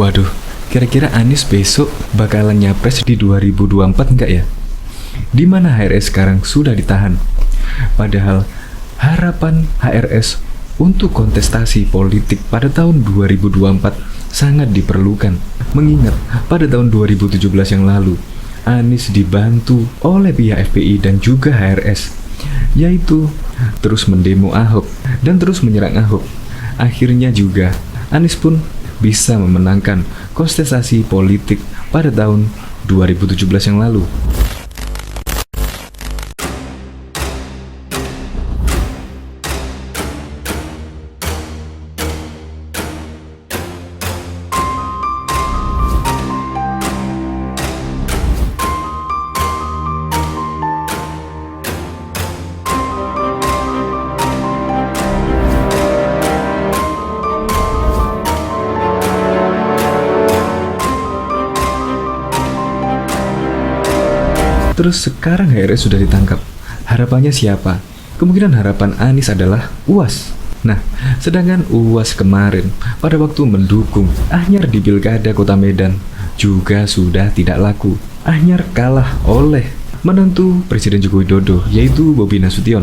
Waduh, kira-kira Anies besok bakalan nyapres di 2024 enggak ya? Di mana HRS sekarang sudah ditahan. Padahal harapan HRS untuk kontestasi politik pada tahun 2024 sangat diperlukan. Mengingat pada tahun 2017 yang lalu, Anies dibantu oleh pihak FPI dan juga HRS, yaitu terus mendemo Ahok dan terus menyerang Ahok. Akhirnya juga Anies pun bisa memenangkan kontestasi politik pada tahun 2017 yang lalu. Terus sekarang HRS sudah ditangkap. Harapannya siapa? Kemungkinan harapan Anies adalah UAS. Nah, sedangkan UAS kemarin pada waktu mendukung Anyar di Pilkada Kota Medan juga sudah tidak laku. Anyar kalah oleh menantu Presiden Joko Widodo, yaitu Bobi Nasution.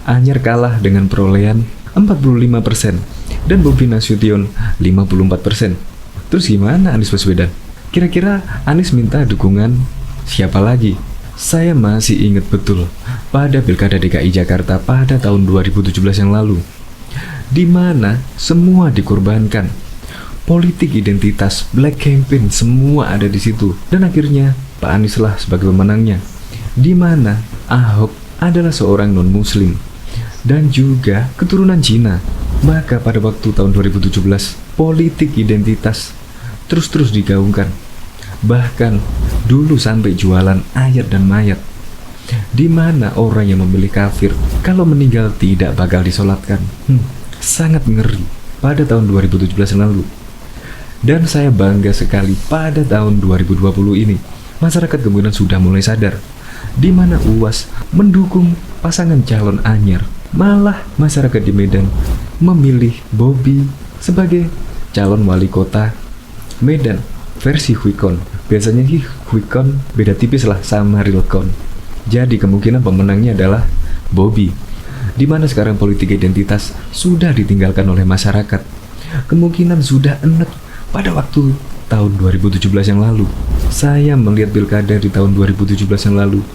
Anyar kalah dengan perolehan 45% dan Bobi Nasution 54%. Terus gimana Anies Baswedan? Kira-kira Anies minta dukungan siapa lagi? Saya masih ingat betul pada Pilkada DKI Jakarta pada tahun 2017 yang lalu, di mana semua dikorbankan. Politik identitas, black campaign, semua ada di situ. Dan akhirnya Pak Anies lah sebagai pemenangnya, di mana Ahok adalah seorang non-muslim dan juga keturunan Cina. Maka pada waktu tahun 2017, politik identitas terus-terus digaungkan. Bahkan dulu sampai jualan ayat dan mayat, di mana orang yang memilih kafir kalau meninggal tidak bakal disolatkan. Sangat ngeri pada tahun 2017 yang lalu. Dan saya bangga sekali pada tahun 2020 ini masyarakat kemungkinan sudah mulai sadar, di mana UAS mendukung pasangan calon Anyar. Malah masyarakat di Medan memilih Bobi sebagai calon wali kota Medan versi Quick Count. Biasanya sih Quick Count beda tipis lah sama Real Count. Jadi kemungkinan pemenangnya adalah Bobi. Di mana sekarang politik identitas sudah ditinggalkan oleh masyarakat. Kemungkinan sudah enek pada waktu tahun 2017 yang lalu. Saya melihat pilkada di tahun 2017 yang lalu,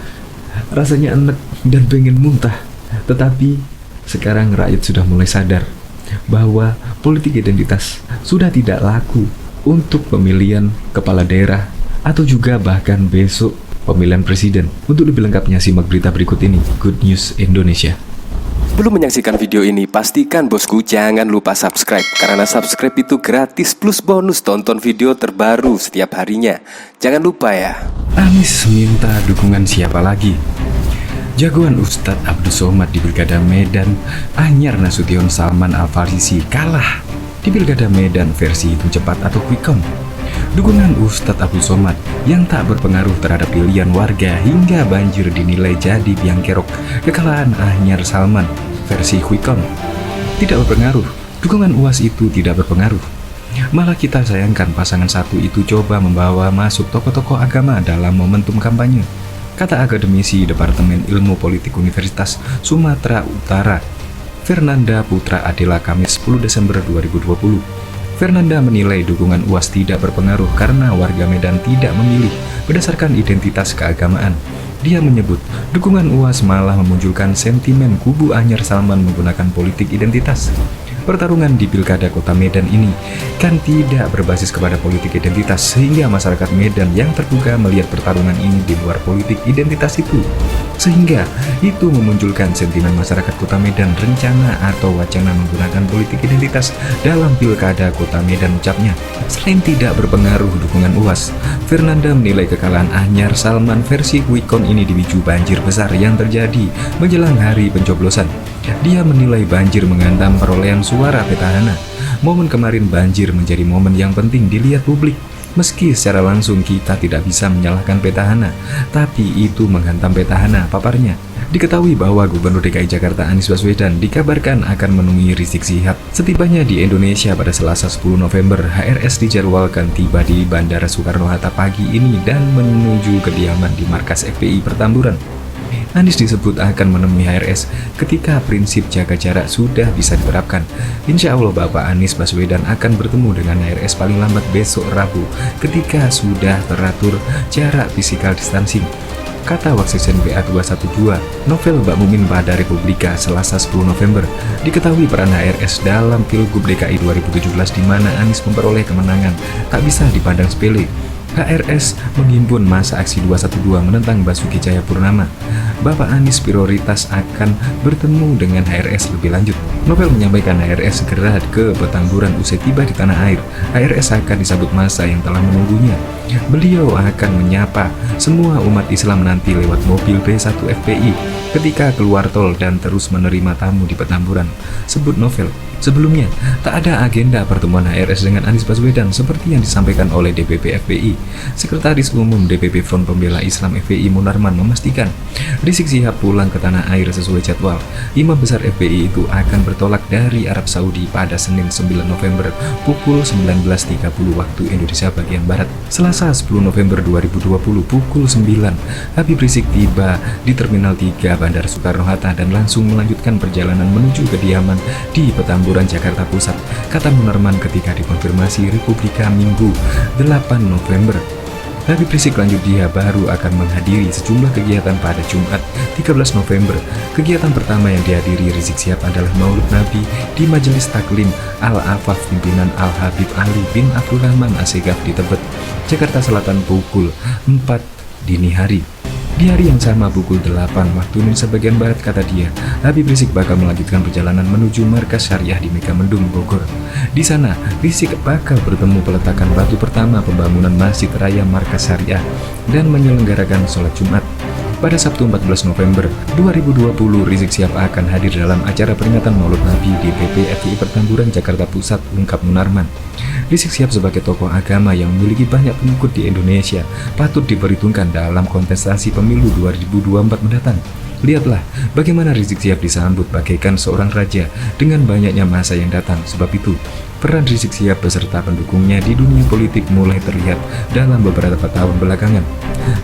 rasanya enek dan pengen muntah. Tetapi sekarang rakyat sudah mulai sadar bahwa politik identitas sudah tidak laku untuk pemilihan kepala daerah atau juga bahkan besok pemilihan presiden. Untuk lebih lengkapnya simak berita berikut ini. Good News Indonesia. Belum menyaksikan video ini, pastikan bosku jangan lupa subscribe, karena subscribe itu gratis plus bonus tonton video terbaru setiap harinya. Jangan lupa ya. Anies minta dukungan siapa lagi? Jagoan Ustadz Abdul Somad di Pilkada Medan, Anyar Nasution Salman Al-Farisi kalah di Pilkada Medan versi hitung cepat atau Quick Count. Dukungan Ustadz Abdul Somad yang tak berpengaruh terhadap pilihan warga hingga banjir dinilai jadi biang kerok kekalahan Anyar Salman versi Quick Count. Tidak berpengaruh, dukungan UAS itu tidak berpengaruh. Malah kita sayangkan pasangan satu itu coba membawa masuk tokoh-tokoh agama dalam momentum kampanye, kata akademisi Departemen Ilmu Politik Universitas Sumatera Utara, Fernanda Putra Adela Kamis 10 Desember 2020. Fernanda menilai dukungan UAS tidak berpengaruh karena warga Medan tidak memilih berdasarkan identitas keagamaan. Dia menyebut dukungan UAS malah memunculkan sentimen kubu Anyar Salman menggunakan politik identitas. Pertarungan di Pilkada Kota Medan ini kan tidak berbasis kepada politik identitas, sehingga masyarakat Medan yang terbuka melihat pertarungan ini di luar politik identitas itu. Sehingga itu memunculkan sentimen masyarakat Kota Medan rencana atau wacana menggunakan politik identitas dalam Pilkada Kota Medan, ucapnya. Selain tidak berpengaruh dukungan UAS, Fernanda menilai kekalahan Anyar Salman versi Quick Count ini dipicu banjir besar yang terjadi menjelang hari pencoblosan. Dia menilai banjir menghantam perolehan suara petahana. Momen kemarin banjir menjadi momen yang penting dilihat publik. Meski secara langsung kita tidak bisa menyalahkan petahana, tapi itu menghantam petahana, paparnya. Diketahui bahwa Gubernur DKI Jakarta Anies Baswedan dikabarkan akan menemui Rizik Syihab. Setibanya di Indonesia pada Selasa 10 November, HRS dijadwalkan tiba di Bandara Soekarno-Hatta pagi ini dan menuju kediaman di markas FPI Petamburan. Anies disebut akan menemui HRS ketika prinsip jaga jarak sudah bisa diterapkan. Insya Allah Bapak Anies Baswedan akan bertemu dengan HRS paling lambat besok Rabu ketika sudah teratur jarak physical distancing, kata Wasekjen BA212 Novel Bakmumin pada Republika Selasa 10 November. Diketahui peran HRS dalam Pilgub DKI 2017 di mana Anies memperoleh kemenangan tak bisa dipandang sepele. HRS menghimpun masa aksi 212 menentang Basuki Cahayapurnama. Bapak Anies prioritas akan bertemu dengan HRS lebih lanjut. Novel menyampaikan HRS segera ke Petamburan usai tiba di tanah air. HRS akan disambut massa yang telah menunggunya. Beliau akan menyapa semua umat Islam nanti lewat mobil B1 FPI ketika keluar tol dan terus menerima tamu di Petamburan, sebut Novel. Sebelumnya, tak ada agenda pertemuan HRS dengan Anies Baswedan seperti yang disampaikan oleh DPP FPI. Sekretaris Umum DPP Front Pembela Islam FPI Munarman memastikan Rizik Syihab pulang ke tanah air sesuai jadwal. Imam besar FPI itu akan bertolak dari Arab Saudi pada Senin 9 November pukul 19.30 waktu Indonesia bagian Barat. Selasa 10 November 2020 pukul 9, Habib Rizik tiba di Terminal 3 Bandara Soekarno-Hatta dan langsung melanjutkan perjalanan menuju kediaman di Petamburan, Jakarta Pusat, kata Munarman ketika dikonfirmasi Republika Minggu 8 November. Habib Rizik lanjut dia baru akan menghadiri sejumlah kegiatan pada Jumat 13 November. Kegiatan pertama yang dihadiri Rizik Syihab adalah Maulid Nabi di Majelis Taklim Al-Afaf pimpinan Al-Habib Ali bin Abdurrahman Assegaf di Tebet, Jakarta Selatan pukul 4 dini hari. Di hari yang sama pukul 8 waktu Indonesia bagian Barat, kata dia, Habib Rizik bakal melanjutkan perjalanan menuju markas syariah di Megamendung, Bogor. Di sana, Rizik bakal bertemu peletakan batu pertama pembangunan Masjid Raya Markas Syariah dan menyelenggarakan sholat Jumat. Pada Sabtu 14 November 2020, Rizik Syihab akan hadir dalam acara peringatan Maulid Nabi di PP FPI Petamburan, Jakarta Pusat, ungkap Munarman. Rizik Syihab sebagai tokoh agama yang memiliki banyak pengikut di Indonesia patut diperhitungkan dalam kontestasi pemilu 2024 mendatang. Lihatlah bagaimana Rizik Syihab disambut bagaikan seorang raja dengan banyaknya massa yang datang. Sebab itu, peran Rizik Syihab beserta pendukungnya di dunia politik mulai terlihat dalam beberapa tahun belakangan.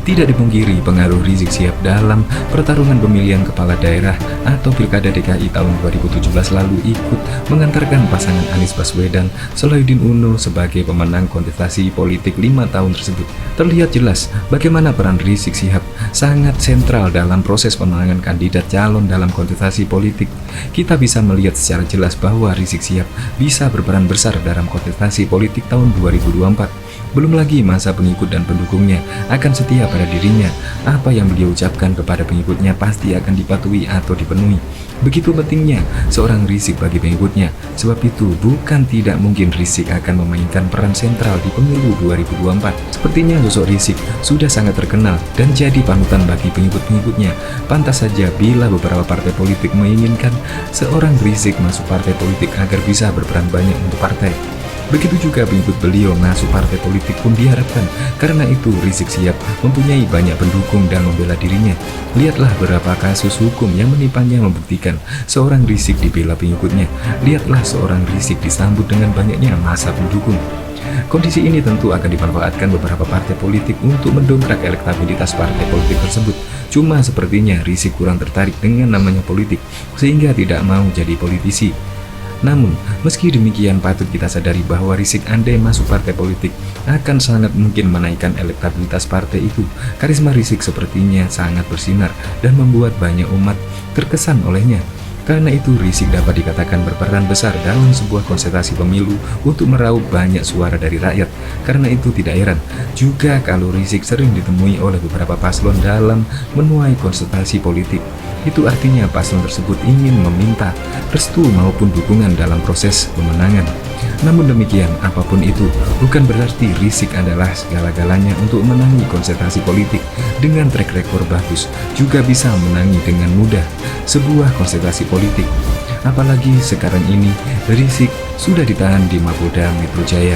Tidak dipungkiri pengaruh Rizik Syihab dalam pertarungan pemilihan kepala daerah atau Pilkada DKI tahun 2017 lalu ikut mengantarkan pasangan Anies Baswedan Salahuddin Uno sebagai pemenang kontestasi politik 5 tahun tersebut. Terlihat jelas bagaimana peran Rizik Syihab sangat sentral dalam proses pemenangan kandidat calon dalam kontestasi politik. Kita bisa melihat secara jelas bahwa Rizik Syihab bisa berperan besar dalam kontestasi politik tahun 2024. Belum lagi masa pengikut dan pendukungnya akan setia pada dirinya. Apa yang beliau ucapkan kepada pengikutnya pasti akan dipatuhi atau dipenuhi. Begitu pentingnya seorang Rizik bagi pengikutnya. Sebab itu bukan tidak mungkin Rizik akan memainkan peran sentral di pemilu 2024. Sepertinya sosok Rizik sudah sangat terkenal dan jadi panutan bagi pengikut-pengikutnya. Pantas saja bila beberapa partai politik menginginkan seorang Rizik masuk partai politik agar bisa berperan banyak untuk partai. Begitu juga pengikut beliau masuk partai politik pun diharapkan. Karena itu Rizik Syihab mempunyai banyak pendukung dan membela dirinya. Lihatlah beberapa kasus hukum yang menimpanya membuktikan seorang Rizik dibela pengikutnya. Lihatlah seorang Rizik disambut dengan banyaknya massa pendukung. Kondisi ini tentu akan dimanfaatkan beberapa partai politik untuk mendongkrak elektabilitas partai politik tersebut. Cuma sepertinya Rizik kurang tertarik dengan namanya politik sehingga tidak mau jadi politisi. Namun, meski demikian patut kita sadari bahwa Rizik andai masuk partai politik akan sangat mungkin menaikkan elektabilitas partai itu. Karisma Rizik sepertinya sangat bersinar dan membuat banyak umat terkesan olehnya. Karena itu Rizik dapat dikatakan berperan besar dalam sebuah konsentrasi pemilu untuk meraup banyak suara dari rakyat. Karena itu tidak heran juga kalau Rizik sering ditemui oleh beberapa paslon dalam menuai konsultasi politik. Itu artinya paslon tersebut ingin meminta restu maupun dukungan dalam proses pemenangan. Namun demikian, apapun itu, bukan berarti Rizik adalah segala-galanya untuk menangi konsentrasi politik. Dengan track record bagus, juga bisa menangi dengan mudah sebuah konsentrasi politik. Apalagi sekarang ini, Rizik sudah ditahan di Mapolda Metro Jaya.